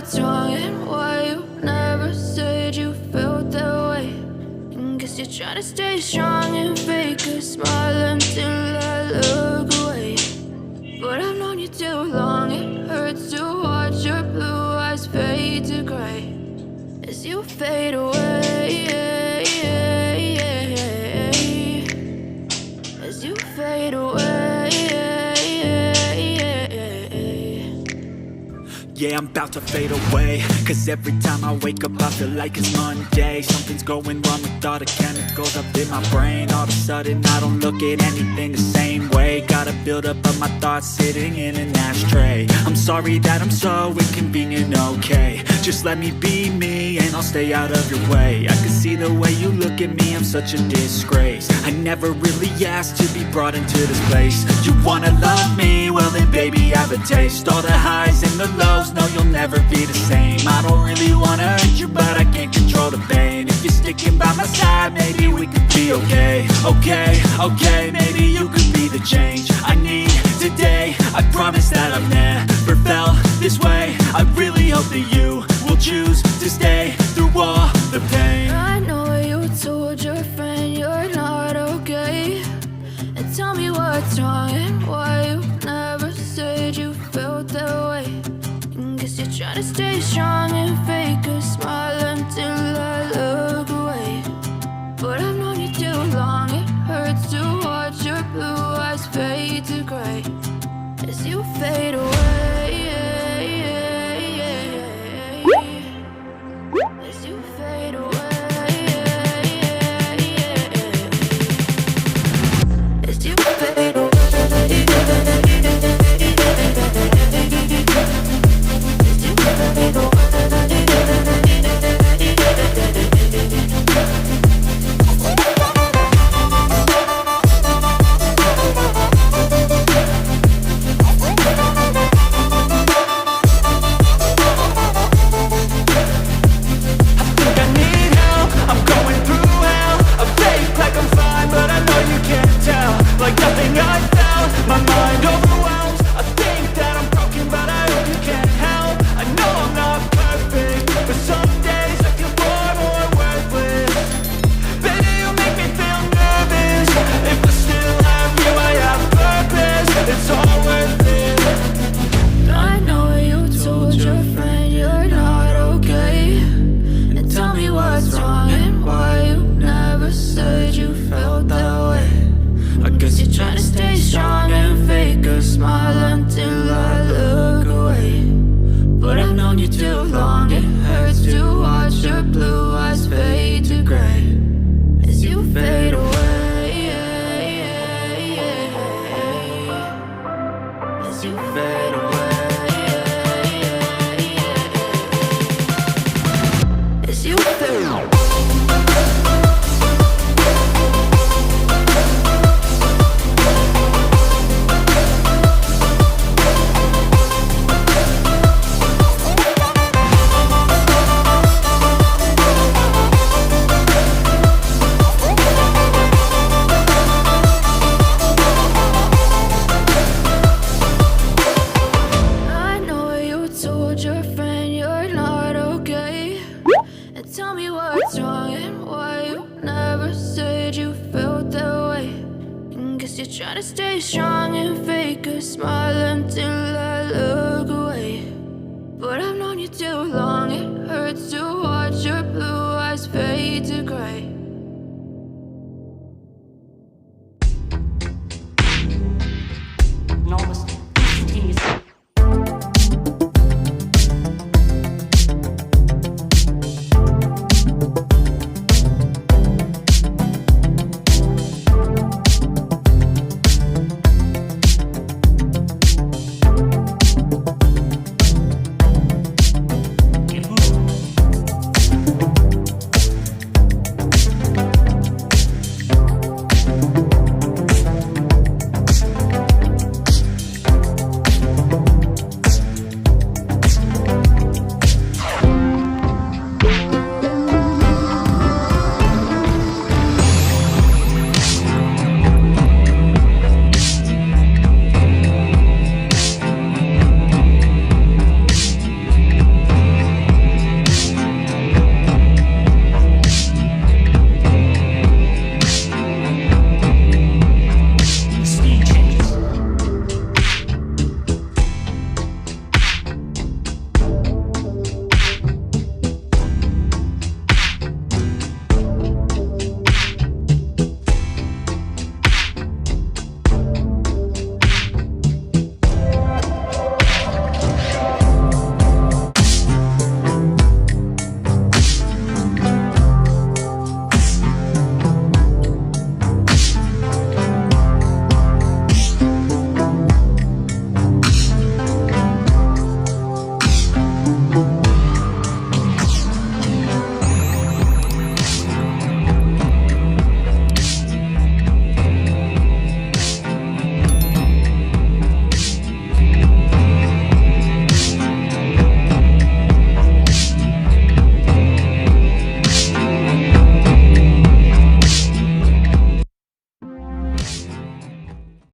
what's wrong and why you never said you felt that way. And guess you're trying to stay strong and fake a smile until I look away. But I've known you too long, it hurts to watch your blue eyes fade to gray as you fade away, as you fade away. Yeah, I'm about to fade away, cause every time I wake up I feel like it's Monday. Something's going wrong with all the chemicals up in my brain. All of a sudden I don't look at anything the same way. Gotta build up of my thoughts sitting in an ashtray. I'm sorry that I'm so inconvenient, okay. Just let me be me and I'll stay out of your way. I can see the way you look at me, I'm such a disgrace. I never really asked to be brought into this place. You wanna love me? Well then baby have a taste. All the highs and the lows, no you'll never be the same. I don't really wanna hurt you but I can't control the pain. If you're sticking by my side maybe we could be okay. Okay, maybe you could be the change I need today. I promise that I've never felt this way. I really hope that you will choose to stay through all the pain. I know you told your friend you're not okay, and tell me what's wrong and why you never said you felt that way. And guess you're trying to stay strong and fake a smile until I look away. But I've known you too long, it hurts to watch your blue eyes fade to gray as you fade away. As you fade away, as you fade away, as you fade away. Like nothing I felt, my mind overwhelmed. I think that I'm broken, but I hope you can't help. I know I'm not perfect, but some days I feel far more worthless. Baby, you make me feel nervous. If I still have you, I have purpose. It's all worth it. I know you told your friend you're not okay, and tell me what's wrong and why you never said you felt that way. I guess you're trying to stay strong and fake a smile until I look away. But I've known you too long, it hurts to watch your blue eyes fade to gray as you fade away, as you fade away, as you fade away. Your friend you're not okay, and tell me what's wrong and why you never said you felt that way. And guess you're trying to stay strong and fake a smile until I look away. But I've known you too long, it hurts to watch your blue eyes fade to gray